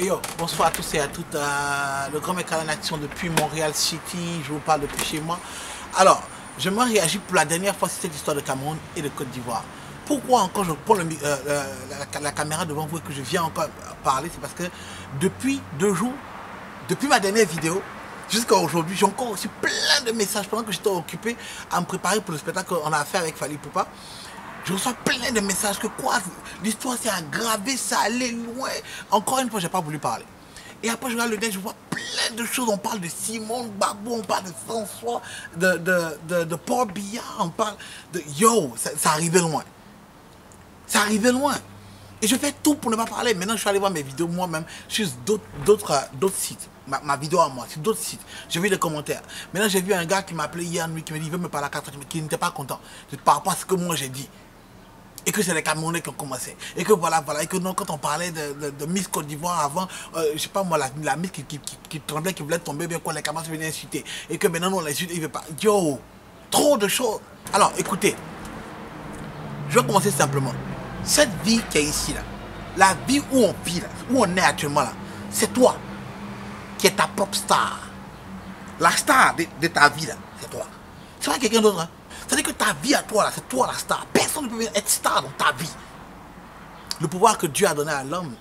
Et yo, bonsoir à tous et à toutes. Le grand mec en action depuis Montréal City. Je vous parle depuis chez moi. Alors, j'aimerais réagir pour la dernière fois sur cette histoire de Cameroun et de Côte d'Ivoire. Pourquoi encore je prends la caméra devant vous et que je viens encore parler? C'est parce que depuis 2 jours, depuis ma dernière vidéo, jusqu'à aujourd'hui, j'ai encore reçu plein de messages pendant que j'étais occupé à me préparer pour le spectacle qu'on a fait avec Fally Poupa. Je reçois plein de messages que quoi, l'histoire s'est aggravée, ça allait loin. Encore une fois, j'ai pas voulu parler. Et après, je regarde le net, je vois plein de choses. On parle de Simone Babou, on parle de François, de Paul Biya, on parle de... Yo, ça arrivait loin. Ça arrivait loin. Et je fais tout pour ne pas parler. Maintenant, je suis allé voir mes vidéos moi-même sur d'autres sites. Ma vidéo à moi, sur d'autres sites. J'ai vu des commentaires. Maintenant, j'ai vu un gars qui m'a appelé hier nuit, qui me dit, il veut me parler à 4 heures, qui n'était pas content par rapport à ce que moi j'ai dit. Et que c'est les Camerounais qui ont commencé. Et que voilà. Et que non, quand on parlait de Miss Côte d'Ivoire avant, je sais pas moi, la Miss qui tremblait, qui voulait tomber, bien quoi, les Camerounais venaient insulter. Et que maintenant, on l'insulte, il veut pas. Yo, trop de choses. Alors, écoutez, je vais commencer simplement. Cette vie qui est ici, là, la vie où on vit, là, où on est actuellement, là, c'est toi qui es ta propre star. La star de ta vie, là, c'est toi. C'est pas quelqu'un d'autre, hein. C'est-à-dire que ta vie à toi, là, c'est toi la star. Personne ne peut être star dans ta vie. Le pouvoir que Dieu a donné à l'homme,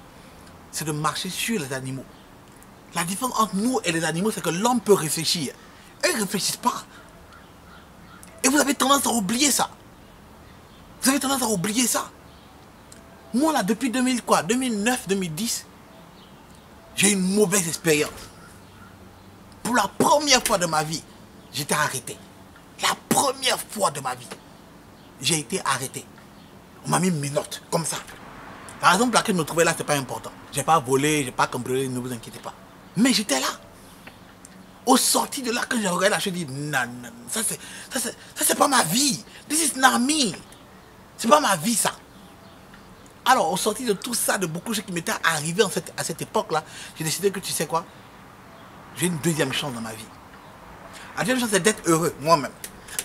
c'est de marcher sur les animaux. La différence entre nous et les animaux, c'est que l'homme peut réfléchir. Eux, ils ne réfléchissent pas. Et vous avez tendance à oublier ça. Vous avez tendance à oublier ça. Moi, là, depuis 2009, 2010, j'ai eu une mauvaise expérience. Pour la première fois de ma vie, j'étais arrêté. La première fois de ma vie, j'ai été arrêté. On m'a mis mes notes, comme ça. La raison pour laquelle je me trouvais là, c'est pas important. J'ai pas volé, j'ai pas cambriolé, ne vous inquiétez pas. Mais j'étais là. Au sorti de là, quand j'ai regardé là, je me suis dit, non, non, ça c'est pas ma vie. This is not me. C'est pas ma vie, ça. Alors, au sorti de tout ça, de beaucoup de choses qui m'étaient arrivées à cette époque-là, j'ai décidé que, tu sais quoi, j'ai une deuxième chance dans ma vie. La deuxième chance, c'est d'être heureux, moi-même.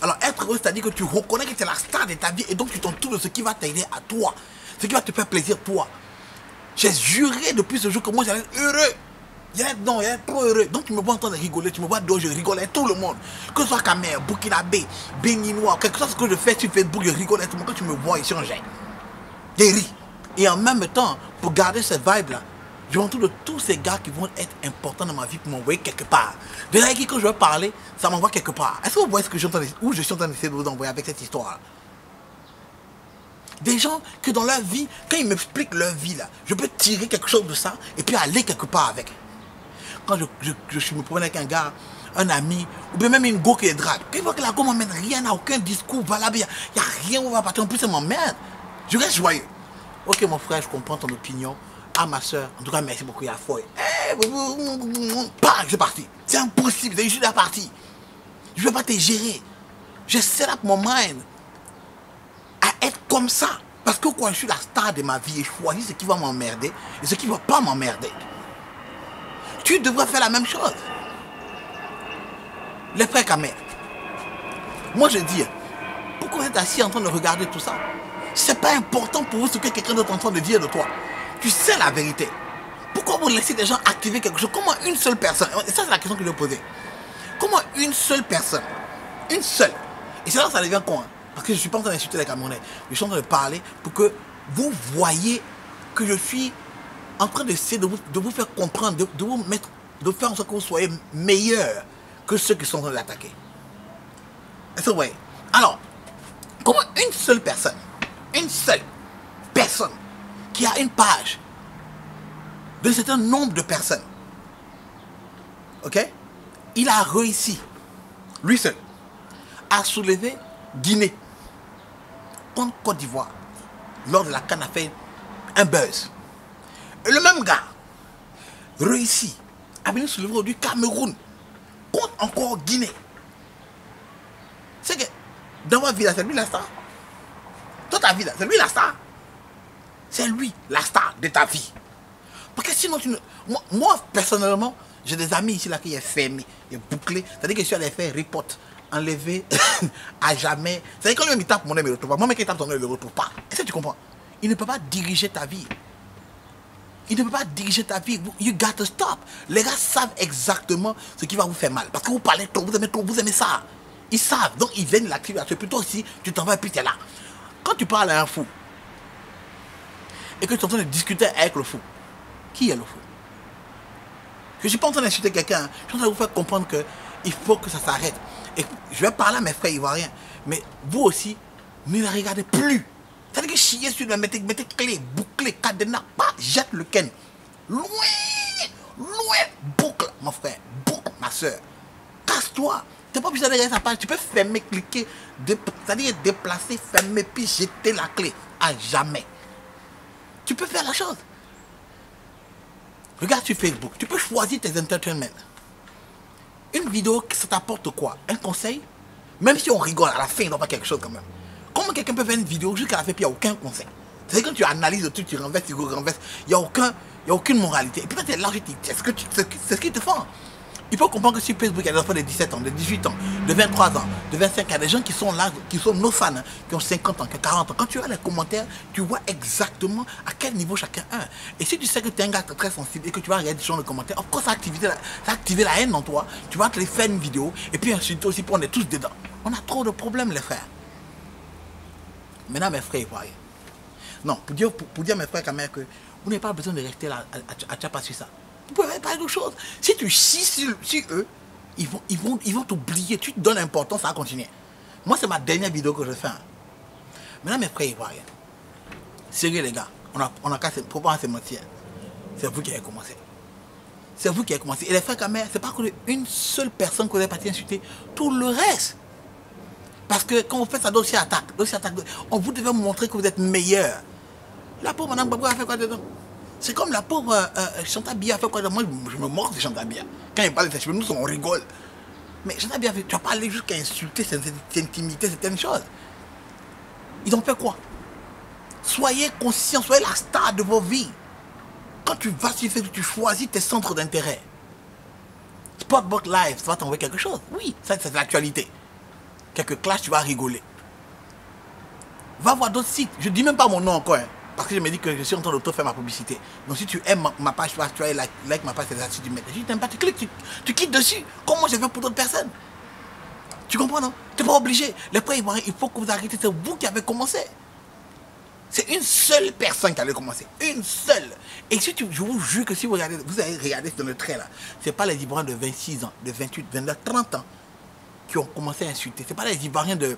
Alors, être heureux, c'est-à-dire que tu reconnais que tu es la star de ta vie et donc tu t'entoures de ce qui va t'aider à toi. Ce qui va te faire plaisir, toi. J'ai juré depuis ce jour que moi, j'allais être heureux. J'allais être trop heureux. Donc, tu me vois en train de rigoler, tu me vois dehors, je rigole avec tout le monde. Que ce soit Camer, Burkinabé, Béninois, quelque chose que je fais sur Facebook, je rigole avec tout le monde. Quand tu me vois, il change. J'ai ri. Et en même temps, pour garder cette vibe-là, je m'entoure de tous ces gars qui vont être importants dans ma vie pour m'envoyer quelque part. De là, quand je veux parler, ça m'envoie quelque part. Est-ce que vous voyez ce que je suis en train d'essayer de vous envoyer avec cette histoire? Des gens que dans leur vie, quand ils m'expliquent leur vie, là, je peux tirer quelque chose de ça et puis aller quelque part avec. Quand je me promène avec un gars, un ami, ou bien même une go qui est drague, quand il voit que la go m'emmène rien, n'a aucun discours valable, il n'y a rien où on va partir, en plus ça m'emmerde. Je reste joyeux. Ok mon frère, je comprends ton opinion. Ah ma soeur, en tout cas merci beaucoup, il y a foi. C'est parti. C'est impossible, c'est juste la partie. Je ne vais pas te gérer. Je set up mon mind à être comme ça. Parce que quoi, je suis la star de ma vie et je choisis ce qui va m'emmerder et ce qui ne va pas m'emmerder. Tu devrais faire la même chose. Les frères Kamer. Moi je dis, pourquoi vous êtes assis en train de regarder tout ça? C'est pas important pour vous ce que quelqu'un d'autre est en train de dire de toi. Tu sais la vérité. Pourquoi vous laissez des gens activer quelque chose? Comment une seule personne? Et ça c'est la question que je vais poser. Comment une seule personne? Une seule. Et c'est là que ça devient con. Hein? Parce que je ne suis pas en train d'insulter les Camerounais. Je suis en train de parler pour que vous voyez que je suis en train d'essayer de vous faire comprendre, de faire en sorte que vous soyez meilleurs que ceux qui sont en train d'attaquer. Est-ce que vous voyez? Alors, comment une seule personne qui a une page d'un certain nombre de personnes, ok, il a réussi, lui seul, à soulever Guinée contre Côte d'Ivoire lors de la CAN a fait un buzz. Et le même gars réussit à venir soulever du Cameroun contre encore Guinée. C'est que dans ma vie là, c'est lui la star. Dans ta vie là, c'est lui la star. C'est lui la star de ta vie. Parce que sinon, moi personnellement, j'ai des amis ici là qui est fermé, qui est bouclé. C'est-à-dire que je suis allé faire report, enlevé à jamais. C'est-à-dire que quand lui il tape mon nom, il ne le retrouve pas. Moi, mec, il tape ton nom, il ne le retrouve pas. Est-ce que tu comprends? Il ne peut pas diriger ta vie. Il ne peut pas diriger ta vie. You got to stop. Les gars savent exactement ce qui va vous faire mal. Parce que vous parlez trop, vous aimez ça. Ils savent. Donc ils viennent l'activer. C'est plutôt aussi, tu t'en vas et puis tu es là. Quand tu parles à un fou, et que tu es en train de discuter avec le fou, qui est le fou? Je ne suis pas en train d'insulter quelqu'un. Je suis en train de vous faire comprendre qu'il faut que ça s'arrête. Et je vais parler à mes frères ivoiriens. Mais vous aussi, ne les regardez plus. C'est-à-dire que chier sur le mettez clé, bouclé, cadenas, pas, jette le ken. Loin, loin, boucle, mon frère, boucle, ma soeur. Casse-toi. Tu n'es pas obligé d'aller à sa page. Tu peux fermer, cliquer, c'est-à-dire déplacer, fermer, puis jeter la clé. À jamais. Tu peux faire la chose. Regarde sur Facebook. Tu peux choisir tes entertainments. Une vidéo, ça t'apporte quoi? Un conseil? Même si on rigole, à la fin, il doit pas quelque chose quand même. Comment quelqu'un peut faire une vidéo jusqu'à la fin et puis il n'y a aucun conseil? C'est-à-dire quand tu analyses le truc, tu renverses, il n'y a aucune moralité. Et puis là, tu es là, c'est ce qu'ils te font. Il faut comprendre que sur Facebook, il y a des enfants de 17 ans, de 18 ans, de 23 ans, de 25 ans. Il y a des gens qui sont là, qui sont nos fans, hein, qui ont 50 ans, qui ont 40 ans. Quand tu vois les commentaires, tu vois exactement à quel niveau chacun est. Et si tu sais que tu es un gars très sensible et que tu vas regarder ce genre de commentaires, of course, ça va activer la haine en toi. Tu vas te les faire une vidéo et puis ensuite aussi, on est tous dedans. On a trop de problèmes, les frères. Maintenant, mes frères, voyez. Non, pour dire mes frères quand même que vous n'avez pas besoin de rester là à tchapa sur ça. Vous pouvez parler d'autre chose. Si tu chies sur eux, ils vont t'oublier. Tu te donnes l'importance, ça va continuer. Moi, c'est ma dernière vidéo que je fais. Maintenant, mes frères ivoiriens, sérieux les gars, on a qu'à se mentir. C'est vous qui avez commencé. C'est vous qui avez commencé. Et les frères Kamer, c'est pas une seule personne que vous avez parti insulter, tout le reste. Parce que quand vous faites ça, dossier attaque, on vous devez montrer que vous êtes meilleur. La pauvre Madame Babou a fait quoi dedans? C'est comme la pauvre Chantal Biya a fait quoi dedans? Moi, je me mords de Chantal Biya. Quand il parle de ses cheveux, nous, on rigole. Mais Chantal Biya, tu vas pas aller jusqu'à insulter, intimider certaines choses. Ils ont fait quoi? Soyez conscients, soyez la star de vos vies. Quand tu vas sur Facebook, tu choisis tes centres d'intérêt. Spotbox Live, ça va t'envoyer quelque chose. Oui, ça c'est l'actualité. Quelques clashs, tu vas rigoler. Va voir d'autres sites. Je ne dis même pas mon nom encore. Hein, parce que je me dis que je suis en train de faire ma publicité. Donc si tu aimes ma page, tu vas like ma page, c'est là si tu mets. Si tu n'aimes pas, tu cliques, tu cliques dessus. Comment je fais pour d'autres personnes? Tu comprends, non? Tu n'es pas obligé. Les frères ivoiriens, il faut que vous arrêtez. C'est vous qui avez commencé. C'est une seule personne qui allait commencer. Une seule. Et si je vous jure que si vous allez regarder dans le trait là, ce n'est pas les Ivoiriens de 26 ans, de 28, 29, 30 ans qui ont commencé à insulter. Ce n'est pas les Ivoiriens de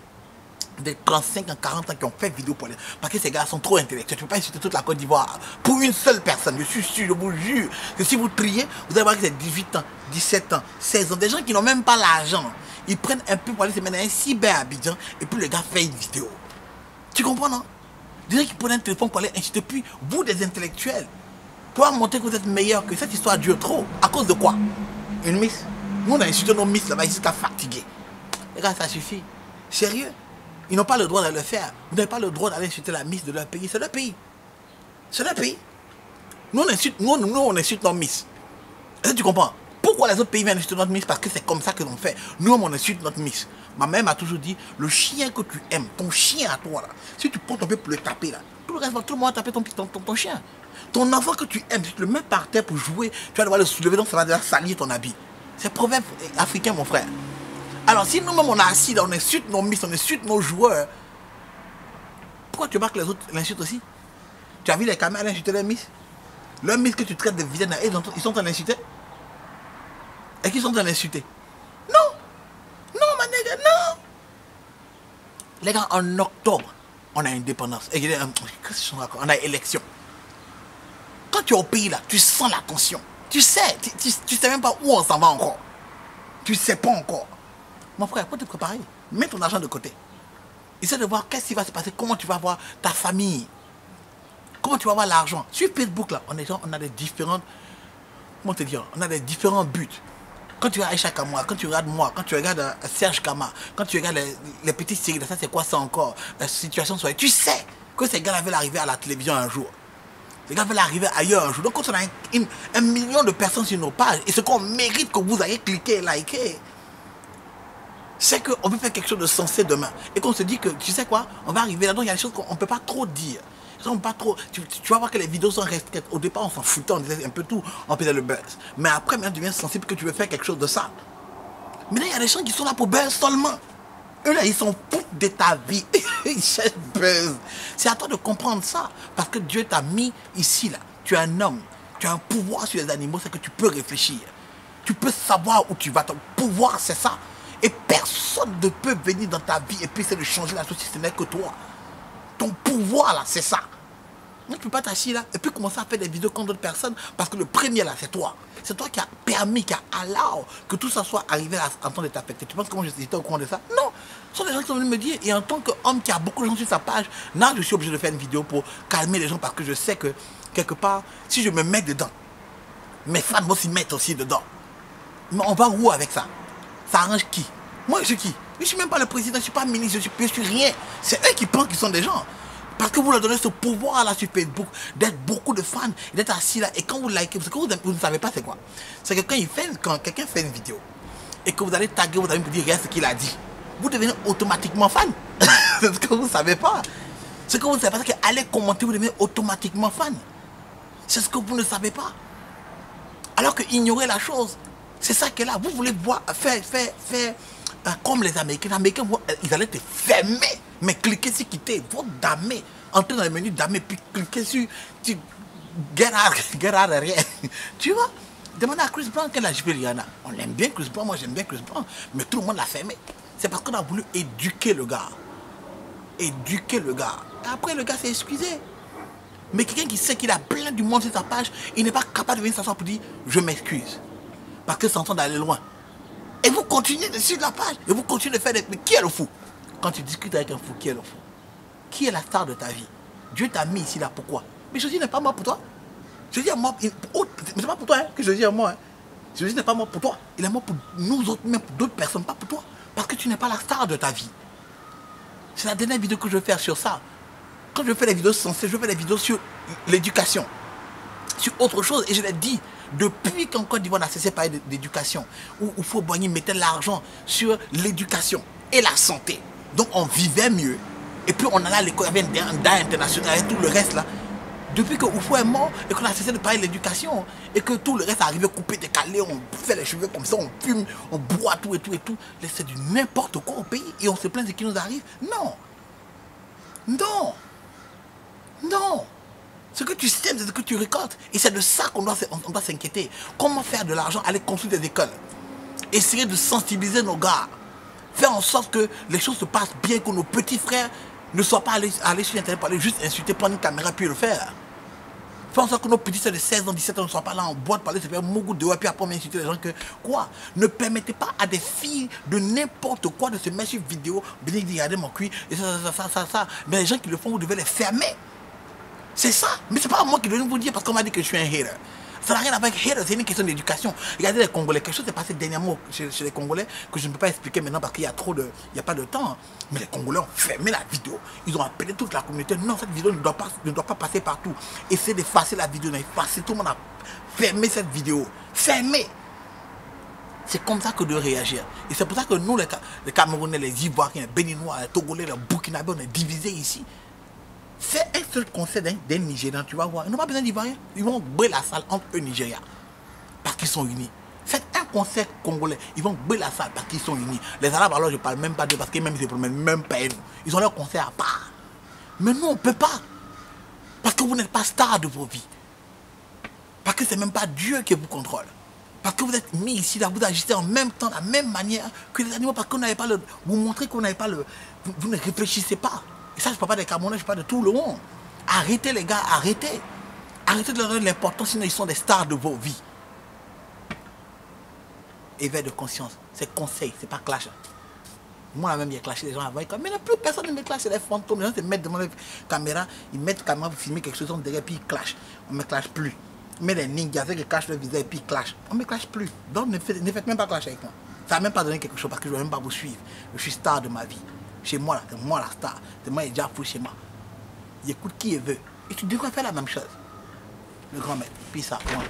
35 ans, 40 ans qui ont fait vidéo pour les... Parce que ces gars sont trop intellectuels. Tu ne peux pas insulter toute la Côte d'Ivoire pour une seule personne. Je suis sûr, je vous jure que si vous triez, vous allez voir que c'est 18 ans, 17 ans, 16 ans. Des gens qui n'ont même pas l'argent. Ils prennent un peu pour aller se mettre dans un cyber à Abidjan et puis le gars fait une vidéo. Tu comprends, non? Des gens qui prennent un téléphone pour aller insulter. Puis vous, des intellectuels, pour montrer que vous êtes meilleur, que cette histoire dure trop. À cause de quoi? Une miss? Nous, on a insulté nos miss là-bas jusqu'à fatiguer. Les gars, ça suffit. Sérieux? Ils n'ont pas le droit de le faire. Vous n'avez pas le droit d'aller insulter la miss de leur pays. C'est leur pays. C'est leur pays. Nous, on insulte nos miss. Est-ce que tu comprends? Pourquoi les autres pays viennent insulter notre miss? Parce que c'est comme ça qu'ils ont fait. Nous, on insulte notre miss. Ma mère m'a toujours dit, le chien que tu aimes, ton chien à toi, là, si tu prends ton pied pour le taper, là, tout le monde va taper ton chien. Ton enfant que tu aimes, si tu le mets par terre pour jouer, tu vas devoir le soulever, donc ça va devoir salir ton habit. C'est proverbe africain, mon frère. Alors, si nous-mêmes, on est assis là, on insulte nos miss, on insulte nos joueurs, pourquoi tu vois que les autres l'insultent aussi? Tu as vu les caméras insulter les miss? Leurs miss que tu traites de vilaines, ils sont en train d'insulter? Et qu'ils sont en train d'insulter? Non! Non, ma nègre, non! Les gars, en octobre, on a indépendance. On a élection. Quand tu es au pays là, tu sens la tension. Tu sais, tu sais même pas où on s'en va encore. Tu sais pas encore. Mon frère, faut te préparer. Mets ton argent de côté. Essaie de voir qu'est-ce qui va se passer, comment tu vas voir ta famille. Comment tu vas avoir l'argent. Sur Facebook là, on a des différentes... Comment te dire? On a des différents buts. Quand tu regardes Aïcha Kamara, quand tu regardes moi, quand tu regardes Serge Kama, quand tu regardes les petites séries, ça c'est quoi ça encore? La situation soit... Tu sais que ces gars-là veulent arriver à la télévision un jour. Ces gars veulent arriver ailleurs un jour. Donc quand on a un million de personnes sur nos pages, et ce qu'on mérite que vous ayez cliqué et liké, c'est qu'on peut faire quelque chose de sensé demain. Et qu'on se dit que, tu sais quoi, on va arriver là-dedans, il y a des choses qu'on ne peut pas trop dire. sont pas trop... Tu vas voir que les vidéos sont restreintes. Au départ, on s'en foutait, on disait un peu tout, on faisait le buzz. Mais après, maintenant, tu deviens sensible que tu veux faire quelque chose de ça. Maintenant, il y a des gens qui sont là pour buzz seulement. Eux là, ils s'en foutent de ta vie. Ils cherchent buzz. C'est à toi de comprendre ça. Parce que Dieu t'a mis ici, là. Tu es un homme. Tu as un pouvoir sur les animaux, c'est que tu peux réfléchir. Tu peux savoir où tu vas. Ton pouvoir, c'est ça. Et personne ne peut venir dans ta vie et puis essayer de changer la chose si ce n'est que toi. Ton pouvoir, là, c'est ça. Tu ne peux pas t'asseoir là et puis commencer à faire des vidéos contre d'autres personnes parce que le premier, là, c'est toi. C'est toi qui as permis, qui a allowé que tout ça soit arrivé en train de t'affecter. Tu penses que moi, j'étais au courant de ça? Non. Ce sont des gens qui sont venus me dire. Et en tant qu'homme qui a beaucoup de gens sur sa page, là, je suis obligé de faire une vidéo pour calmer les gens parce que je sais que, quelque part, si je me mets dedans, mes fans vont s'y mettre aussi dedans. Mais on va où avec ça? Ça arrange qui? Moi, je suis qui? Je ne suis même pas le président, je ne suis pas ministre, je suis rien. C'est eux qui pensent qu'ils sont des gens. Parce que vous leur donnez ce pouvoir-là sur Facebook, d'être beaucoup de fans, d'être assis là, et quand vous likez, parce que vous ne savez pas c'est quoi. C'est que quand quelqu'un fait une vidéo, et que vous allez taguer, vous allez me dire, regarde ce qu'il a dit, vous devenez automatiquement fan. C'est ce que vous ne savez pas. Ce que vous ne savez pas, c'est qu'aller commenter, vous devenez automatiquement fan. C'est ce que vous ne savez pas. Alors que ignorer la chose, c'est ça qui est là. Vous voulez voir, faire comme les Américains. Les Américains, ils allaient te fermer. Mais cliquez sur quitter, vous damez. Entrez dans le menu damez, puis cliquez sur get out rien. Tu vois? Demandez à Chris Brown quel âge il y en a. On l'aime bien Chris Brown, moi j'aime bien Chris Brown. Mais tout le monde l'a fermé. C'est parce qu'on a voulu éduquer le gars. Éduquer le gars. Et après le gars s'est excusé. Mais quelqu'un qui sait qu'il a plein du monde sur sa page, il n'est pas capable de venir s'asseoir pour dire je m'excuse. Parce que c'est en train d'aller loin. Et vous continuez de suivre la page. Et vous continuez de faire des... Mais qui est le fou? Quand tu discutes avec un fou, qui est le fou? Qui est la star de ta vie? Dieu t'a mis ici là, pourquoi? Mais Jésus n'est pas mort pour toi. Jésus est mort... Mais c'est pas pour toi hein, que Jésus est mort. Hein. Jésus n'est pas mort pour toi. Il est mort pour nous autres, même pour d'autres personnes, pas pour toi. Parce que tu n'es pas la star de ta vie. C'est la dernière vidéo que je vais faire sur ça. Quand je fais des vidéos sensées, je fais des vidéos sur l'éducation. Sur autre chose. Et je l'ai dit, depuis qu'en Côte d'Ivoire on a cessé de parler d'éducation, où il faut mettre l'argent sur l'éducation et la santé. Donc on vivait mieux. Et puis on allait à l'école, il y avait un DA international et tout le reste là. Depuis que Oufou est mort et qu'on a cessé de parler de l'éducation et que tout le reste arrivé coupé, décalé, on fait les cheveux comme ça, on fume, on boit tout et tout et tout. C'est du n'importe quoi au pays et on se plaint de ce qui nous arrive. Non. Non. Non. Ce que tu sèmes, c'est ce que tu récoltes. Et c'est de ça qu'on doit s'inquiéter. Comment faire de l'argent, aller construire des écoles. Essayer de sensibiliser nos gars. Faire en sorte que les choses se passent bien, que nos petits frères ne soient pas allés sur Internet pour aller juste insulter, prendre une caméra puis le faire. Faire en sorte que nos petits frères de 16 ans, 17 ans ne soient pas là en boîte pour aller se faire mougou de puis après insulter les gens que... Quoi? Ne permettez pas à des filles de n'importe quoi de se mettre sur vidéo, venir dire regardez mon cuir, et ça. Mais les gens qui le font, vous devez les fermer. C'est ça. Mais c'est pas moi qui dois vous dire parce qu'on m'a dit que je suis un hater. Ça n'a rien à voir avec hater, c'est une question d'éducation. Regardez les Congolais, quelque chose s'est passé dernièrement chez les Congolais que je ne peux pas expliquer maintenant parce qu'il y a trop de... Il n'y a pas de temps. Mais les Congolais ont fermé la vidéo. Ils ont appelé toute la communauté. Non, cette vidéo ne doit pas passer partout. Essayez d'effacer la vidéo. Effacer. Tout le monde a fermé cette vidéo. Fermé. C'est comme ça que de réagir. Et c'est pour ça que nous, les Camerounais, les Ivoiriens, les Béninois, les Togolais, les Burkinabés, on est divisés ici. Fais un seul conseil d'un Nigérian, tu vas voir. Ils n'ont pas besoin d'Ivoiriens. Ils vont brûler la salle entre eux Nigériens. Parce qu'ils sont unis. Faites un concert congolais. Ils vont brûler la salle parce qu'ils sont unis. Les Arabes, alors, je ne parle même pas d'eux parce qu'ils même ils se promènent même pas nous. Ils ont leur concert à part. Mais nous, on ne peut pas. Parce que vous n'êtes pas star de vos vies. Parce que ce n'est même pas Dieu qui vous contrôle. Parce que vous êtes mis ici, là, vous agissez en même temps, de la même manière que les animaux. Parce que vous n'avez pas le... Vous montrez que vous n'avez pas le... Vous ne réfléchissez pas. Et ça, je ne parle pas des Camerounais, je parle de tout le monde. Arrêtez les gars, arrêtez. Arrêtez de leur donner l'importance, sinon ils sont des stars de vos vies. Éveil de conscience, c'est conseil, c'est pas clash. Moi, même, j'ai clashé les gens avant. Mais plus personne ne me clash, c'est les fantômes. Les gens se mettent devant la caméra, ils mettent la caméra pour filmer quelque chose, on derrière, puis ils clashent. On ne me clash plus. Mais les ninjas, qui cachent le visage et puis ils clashent. On ne me clash plus. Donc ne faites même pas clash avec moi. Ça n'a même pas donné quelque chose parce que je ne vais même pas vous suivre. Je suis star de ma vie. Chez moi, c'est moi la star. C'est moi qui est déjà fou chez moi. Il écoute qui il veut. Et tu devrais faire la même chose. Le grand maître. Puis ça, moi.